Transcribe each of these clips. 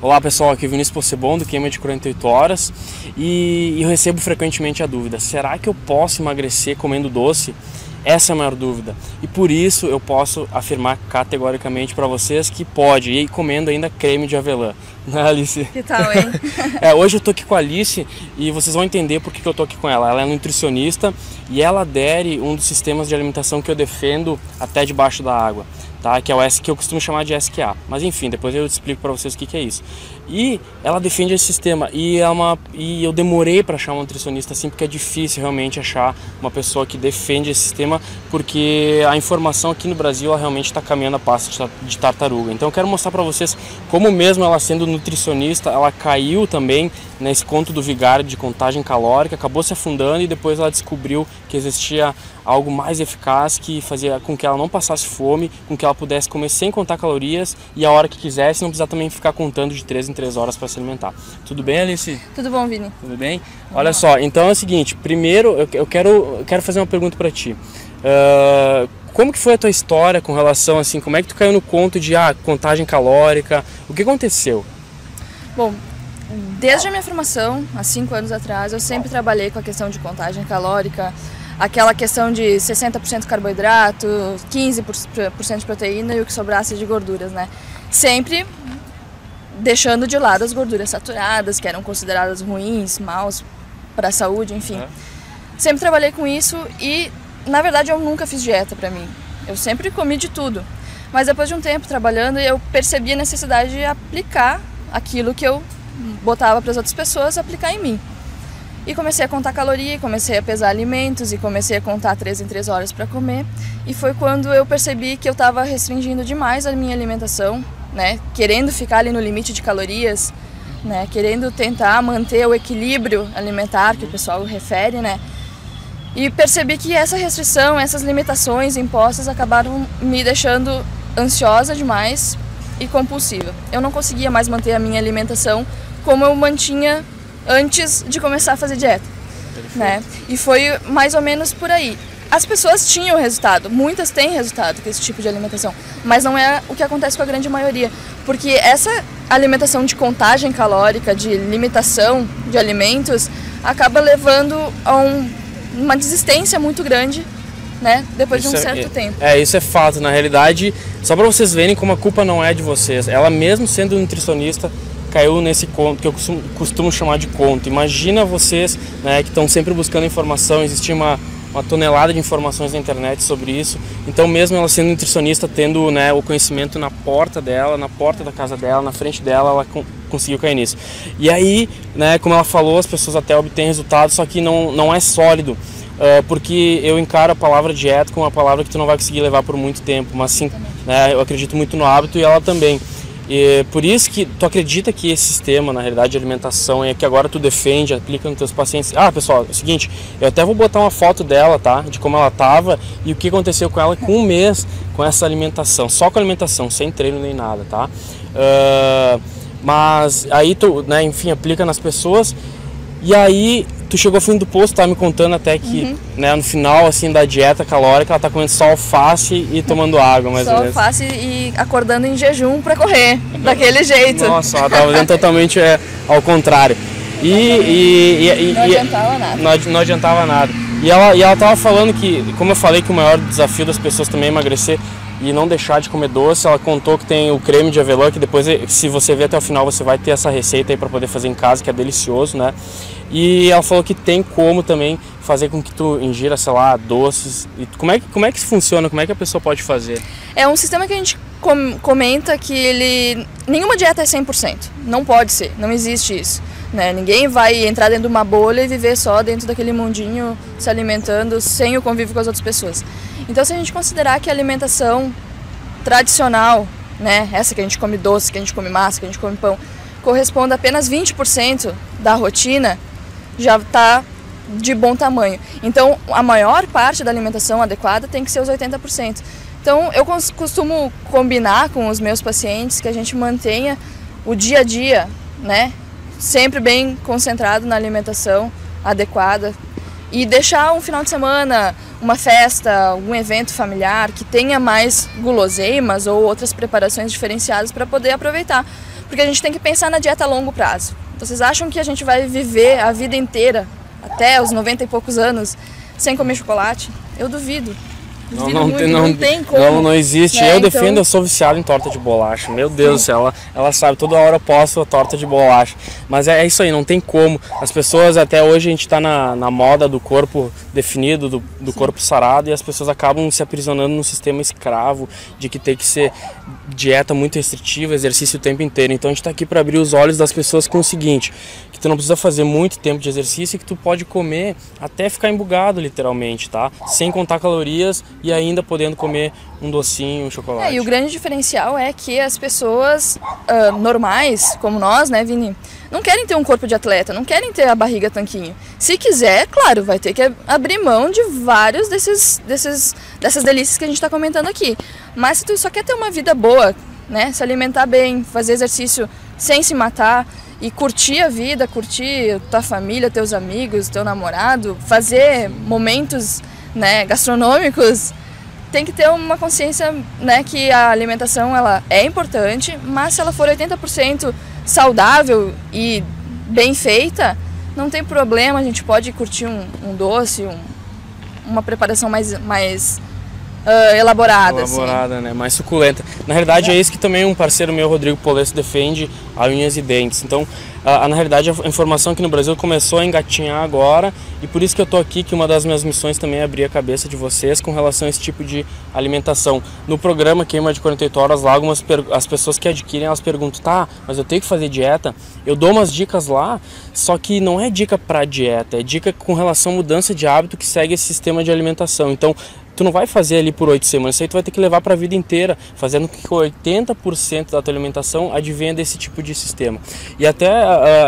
Olá pessoal, aqui é o Vinícius Possebon do Queima de 48 Horas e eu recebo frequentemente a dúvida: será que eu posso emagrecer comendo doce? Essa é a maior dúvida e por isso eu posso afirmar categoricamente para vocês que pode, e comendo ainda creme de avelã. Né, Alice? Que tal, hein? Hoje eu tô aqui com a Alice e vocês vão entender por que eu tô aqui com ela. Ela é nutricionista e ela adere um dos sistemas de alimentação que eu defendo até debaixo da água, tá? Que é o que eu costumo chamar de SQA. Mas enfim, depois eu explico para vocês o que é isso. E ela defende esse sistema e eu demorei para achar uma nutricionista assim, porque é difícil realmente achar uma pessoa que defende esse sistema, porque a informação aqui no Brasil ela realmente está caminhando a passo de tartaruga. Então eu quero mostrar para vocês como, mesmo ela sendo nutricionista, ela caiu também nesse conto do vigário de contagem calórica, acabou se afundando e depois ela descobriu que existia algo mais eficaz que fazia com que ela não passasse fome, com que ela pudesse comer sem contar calorias e a hora que quisesse, não precisar também ficar contando de 3 em 3 horas para se alimentar. Tudo bem, Alice? Tudo bom, Vini? Tudo bem? Olha só, então é o seguinte, primeiro eu quero fazer uma pergunta para ti. Como que foi a tua história com relação, assim, como é que tu caiu no conto de contagem calórica? O que aconteceu? Bom, desde a minha formação, há 5 anos atrás, eu sempre trabalhei com a questão de contagem calórica, aquela questão de 60% carboidrato, 15% de proteína e o que sobrasse de gorduras, né? Sempre deixando de lado as gorduras saturadas, que eram consideradas ruins, maus para a saúde, enfim. Sempre trabalhei com isso e, na verdade, eu nunca fiz dieta para mim. Eu sempre comi de tudo. Mas depois de um tempo trabalhando, eu percebi a necessidade de aplicar aquilo que eu botava para as outras pessoas, aplicar em mim. E comecei a contar caloria, comecei a pesar alimentos e comecei a contar 3 em 3 horas para comer. E foi quando eu percebi que eu estava restringindo demais a minha alimentação, né? Querendo ficar ali no limite de calorias, né? Querendo tentar manter o equilíbrio alimentar, que o pessoal refere, né? E percebi que essa restrição, essas limitações impostas acabaram me deixando ansiosa demais e compulsiva. Eu não conseguia mais manter a minha alimentação como eu mantinha antes de começar a fazer dieta, né? E foi mais ou menos por aí. As pessoas tinham resultado, muitas têm resultado com esse tipo de alimentação, mas não é o que acontece com a grande maioria, porque essa alimentação de contagem calórica, de limitação de alimentos, acaba levando a uma desistência muito grande, né? Depois de um certo tempo. Isso é fato. Na realidade, só para vocês verem como a culpa não é de vocês, ela mesmo sendo nutricionista, caiu nesse conto que eu costumo chamar de conto. Imagina vocês, né, que estão sempre buscando informação, existe uma tonelada de informações na internet sobre isso. Então, mesmo ela sendo nutricionista, tendo, né, o conhecimento na porta dela, na porta da casa dela, na frente dela, ela conseguiu cair nisso. E aí, né, como ela falou, as pessoas até obtêm resultados, só que não é sólido. Porque eu encaro a palavra dieta como uma palavra que tu não vai conseguir levar por muito tempo, mas sim, né, eu acredito muito no hábito e ela também. E por isso que tu acredita que esse sistema, na realidade, de alimentação é que agora tu defende, aplica nos teus pacientes. Pessoal, é o seguinte, eu até vou botar uma foto dela, tá? De como ela tava e o que aconteceu com ela com um mês com essa alimentação, só com alimentação, sem treino nem nada, tá? Mas aí tu, né, enfim, aplica nas pessoas e aí tu chegou ao fim do posto, tá me contando até que, né, no final, assim, da dieta calórica, ela tá comendo só alface e tomando água, mais ou menos. Só alface e acordando em jejum pra correr, daquele jeito. Nossa, ela tava fazendo totalmente ao contrário. Não adiantava nada. Não adiantava nada. E ela tava falando que, como eu falei, que o maior desafio das pessoas também é emagrecer e não deixar de comer doce. Ela contou que tem o creme de avelã, que depois, se você ver até o final, você vai ter essa receita aí para poder fazer em casa, que é delicioso, né? E ela falou que tem como também fazer com que tu ingira, sei lá, doces. E como é que isso funciona? Como é que a pessoa pode fazer? É um sistema que a gente comenta que nenhuma dieta é 100%. Não pode ser, não existe isso, né? Ninguém vai entrar dentro de uma bolha e viver só dentro daquele mundinho, se alimentando sem o convívio com as outras pessoas. Então, se a gente considerar que a alimentação tradicional, né, essa que a gente come doce, que a gente come massa, que a gente come pão, corresponde a apenas 20% da rotina, já está de bom tamanho. Então, a maior parte da alimentação adequada tem que ser os 80%. Então, eu costumo combinar com os meus pacientes que a gente mantenha o dia a dia, né, sempre bem concentrado na alimentação adequada e deixar um final de semana, uma festa, algum evento familiar que tenha mais guloseimas ou outras preparações diferenciadas para poder aproveitar. porque a gente tem que pensar na dieta a longo prazo. Vocês acham que a gente vai viver a vida inteira, até os 90 e poucos anos, sem comer chocolate? Eu duvido. Não tem como. Não existe. Né? Eu defendo, eu sou viciado em torta de bolacha. Meu Deus do céu, ela sabe, toda hora eu posto a torta de bolacha. Mas é isso aí, não tem como. As pessoas, até hoje, a gente está na moda do corpo definido, do corpo sarado, e as pessoas acabam se aprisionando num sistema escravo, de que tem que ser dieta muito restritiva, exercício o tempo inteiro. Então a gente está aqui para abrir os olhos das pessoas com o seguinte, que tu não precisa fazer muito tempo de exercício e que tu pode comer até ficar embugado, literalmente, tá? Sem contar calorias e ainda podendo comer um docinho, um chocolate. E o grande diferencial é que as pessoas normais, como nós, né, Vini, não querem ter um corpo de atleta, não querem ter a barriga tanquinho. Se quiser, claro, vai ter que abrir mão de vários dessas delícias que a gente está comentando aqui. Mas se tu só quer ter uma vida boa, né, se alimentar bem, fazer exercício sem se matar e curtir a vida, curtir tua família, teus amigos, teu namorado, fazer momentos, né, gastronômicos, tem que ter uma consciência, né, que a alimentação ela é importante, mas se ela for 80% saudável e bem feita, não tem problema, a gente pode curtir um doce, uma preparação mais elaborada, assim. Né? Mais suculenta. Na realidade é isso que também um parceiro meu, Rodrigo Polesso, defende, a unhas e dentes. Então, na realidade a informação aqui no Brasil começou a engatinhar agora, e por isso que eu tô aqui, que uma das minhas missões também é abrir a cabeça de vocês com relação a esse tipo de alimentação. No programa Queima de 48 Horas, lá as pessoas que adquirem, elas perguntam, tá, mas eu tenho que fazer dieta? Eu dou umas dicas lá, só que não é dica para dieta, é dica com relação à mudança de hábito que segue esse sistema de alimentação. Então, tu não vai fazer ali por 8 semanas, isso aí tu vai ter que levar para a vida inteira, fazendo com que 80% da tua alimentação advenha desse tipo de sistema. E até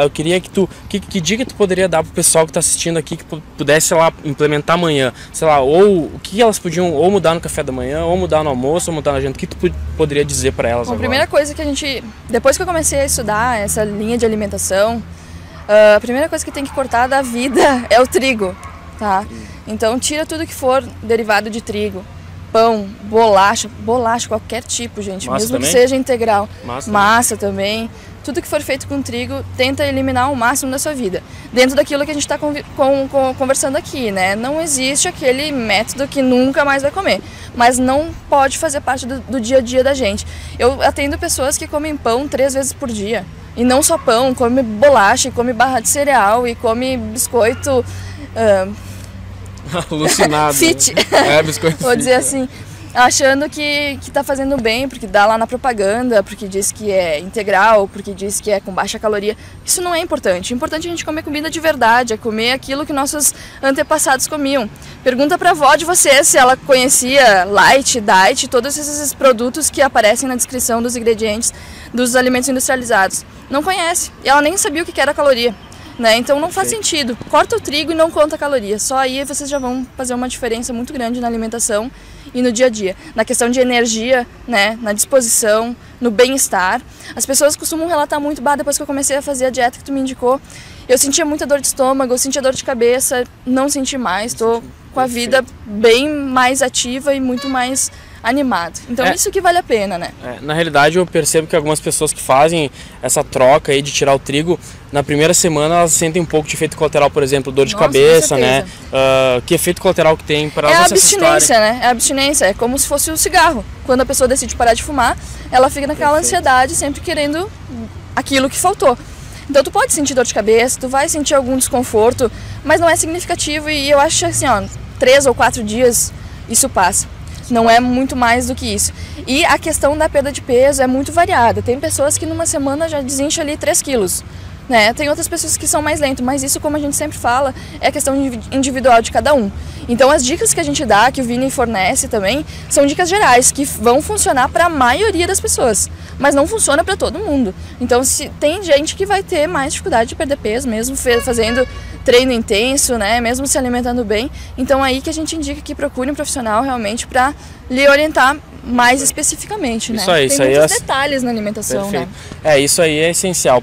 eu queria que dica tu poderia dar pro pessoal que está assistindo aqui, que pudesse, sei lá, implementar amanhã, sei lá, ou o que elas podiam ou mudar no café da manhã, ou mudar no almoço, ou mudar na janta, o que tu poderia dizer para elas? Bom, a primeira coisa que depois que eu comecei a estudar essa linha de alimentação, a primeira coisa que tem que cortar da vida é o trigo, tá? Então tira tudo que for derivado de trigo, pão, bolacha, qualquer tipo, gente, massa mesmo também? que seja integral, Massa também. Tudo que for feito com trigo, tenta eliminar o máximo da sua vida. Dentro daquilo que a gente está conversando aqui, né? Não existe aquele método que nunca mais vai comer, mas não pode fazer parte do dia a dia da gente. Eu atendo pessoas que comem pão 3 vezes por dia. E não só pão, come bolacha, come barra de cereal e come biscoito... alucinado. Fit. Biscoito Vou dizer assim, achando que tá fazendo bem, porque dá lá na propaganda, porque diz que é integral, porque diz que é com baixa caloria. Isso não é importante. O importante é a gente comer comida de verdade, é comer aquilo que nossos antepassados comiam. Pergunta pra avó de vocês se ela conhecia Light, Diet, todos esses produtos que aparecem na descrição dos ingredientes dos alimentos industrializados. Não conhece. E ela nem sabia o que era caloria. Né? Então não faz sentido. Corta o trigo e não conta calorias. Só aí vocês já vão fazer uma diferença muito grande na alimentação e no dia a dia. Na questão de energia, né? Na disposição, no bem-estar. As pessoas costumam relatar muito, depois que eu comecei a fazer a dieta que tu me indicou, eu sentia muita dor de estômago, eu sentia dor de cabeça, não senti mais, estou com a vida bem mais ativa e muito mais animado. Então isso que vale a pena, né? Na realidade eu percebo que algumas pessoas que fazem essa troca aí de tirar o trigo, na primeira semana elas sentem um pouco de efeito colateral, por exemplo, dor de cabeça, né? Que efeito colateral que tem para elas se assustarem? É a abstinência, né? É a abstinência, é como se fosse o cigarro. Quando a pessoa decide parar de fumar, ela fica naquela ansiedade, sempre querendo aquilo que faltou. Então tu pode sentir dor de cabeça, tu vai sentir algum desconforto, mas não é significativo e eu acho assim, 3 ou 4 dias isso passa. Não é muito mais do que isso. E a questão da perda de peso é muito variada. Tem pessoas que numa semana já desincha ali 3 quilos. Né? Tem outras pessoas que são mais lentas, mas isso, como a gente sempre fala, é questão individual de cada um. Então as dicas que a gente dá, que o Vini fornece também, são dicas gerais, que vão funcionar para a maioria das pessoas, mas não funciona para todo mundo. Então tem gente que vai ter mais dificuldade de perder peso, mesmo fazendo treino intenso, né? Mesmo se alimentando bem. Então aí que a gente indica que procure um profissional realmente para lhe orientar mais especificamente, né? Tem muitos detalhes na alimentação, perfeito, né? Isso aí é essencial.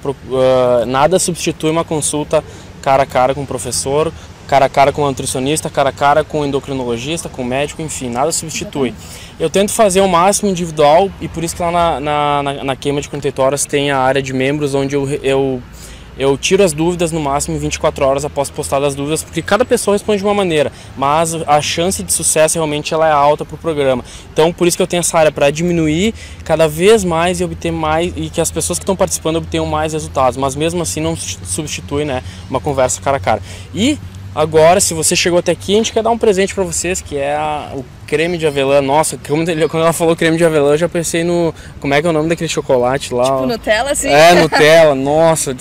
Nada substitui uma consulta cara a cara com o professor, cara a cara com o nutricionista, cara a cara com o endocrinologista, com o médico, enfim, nada substitui. Eu tento fazer o máximo individual e por isso que lá na queima de 48 horas tem a área de membros onde eu tiro as dúvidas no máximo em 24 horas após postar as dúvidas, porque cada pessoa responde de uma maneira, mas a chance de sucesso realmente ela é alta para o programa. Então por isso que eu tenho essa área para diminuir cada vez mais e obter mais, e que as pessoas que estão participando obtenham mais resultados, mas mesmo assim não substitui, né, uma conversa cara a cara. E agora, se você chegou até aqui, a gente quer dar um presente para vocês, que é o creme de avelã. Nossa, quando ela falou creme de avelã, eu já pensei no... Como é que é o nome daquele chocolate lá? Tipo Nutella, assim? É, Nutella. Nossa,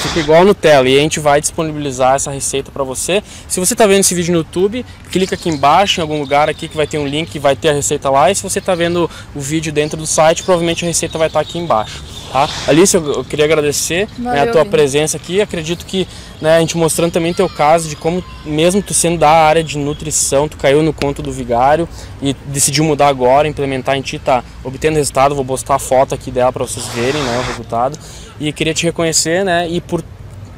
fica igual Nutella. E a gente vai disponibilizar essa receita para você. Se você está vendo esse vídeo no YouTube, clica aqui embaixo, em algum lugar aqui, que vai ter um link que vai ter a receita lá. E se você está vendo o vídeo dentro do site, provavelmente a receita vai estar aqui embaixo. Tá? Alice, eu queria agradecer, né, a tua presença aqui. Acredito que, né, a gente mostrando também teu caso de como, mesmo tu sendo da área de nutrição, tu caiu no conto do vigário e decidiu mudar agora, implementar em ti, tá obtendo resultado. Vou postar a foto aqui dela para vocês verem, né, o resultado. E queria te reconhecer, né,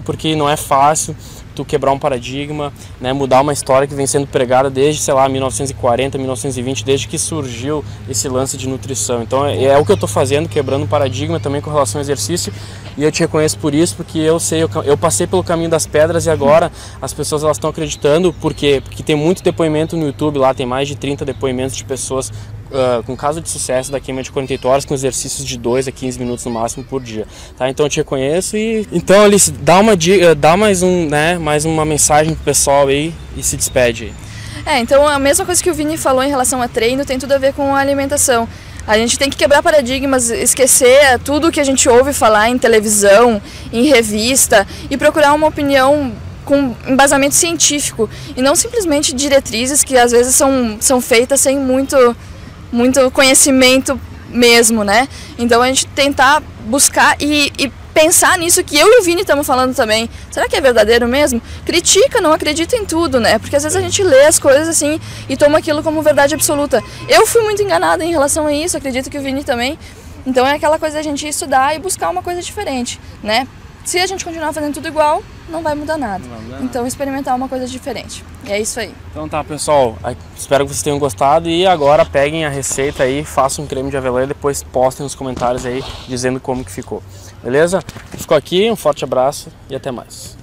porque não é fácil tu quebrar um paradigma, né, mudar uma história que vem sendo pregada desde, sei lá, 1940, 1920, desde que surgiu esse lance de nutrição. Então é o que eu estou fazendo, quebrando um paradigma também com relação ao exercício, e eu te reconheço por isso, porque eu sei, eu passei pelo caminho das pedras e agora as pessoas elas estão acreditando, porque tem muito depoimento no YouTube, lá tem mais de 30 depoimentos de pessoas com caso de sucesso da queima de 48 horas com exercícios de 2 a 15 minutos no máximo por dia, tá? Então eu te reconheço e... Então, Alice, dá uma dica, dá mais uma mensagem pro pessoal aí e se despede aí. Então a mesma coisa que o Vini falou em relação a treino tem tudo a ver com a alimentação. A gente tem que quebrar paradigmas, esquecer tudo que a gente ouve falar em televisão, em revista e procurar uma opinião com embasamento científico e não simplesmente diretrizes que às vezes são feitas sem muito conhecimento mesmo, né? Então a gente tentar buscar e pensar nisso que eu e o Vini estamos falando também. Será que é verdadeiro mesmo? Critica, não acredita em tudo, né? Porque às vezes a gente lê as coisas assim e toma aquilo como verdade absoluta. Eu fui muito enganada em relação a isso, acredito que o Vini também. Então é aquela coisa da gente estudar e buscar uma coisa diferente, né? Se a gente continuar fazendo tudo igual, não vai mudar nada. Então experimentar uma coisa diferente. E é isso aí. Então tá, pessoal, espero que vocês tenham gostado e agora peguem a receita aí, façam um creme de avelã e depois postem nos comentários aí dizendo como que ficou. Beleza? Ficou aqui, um forte abraço e até mais.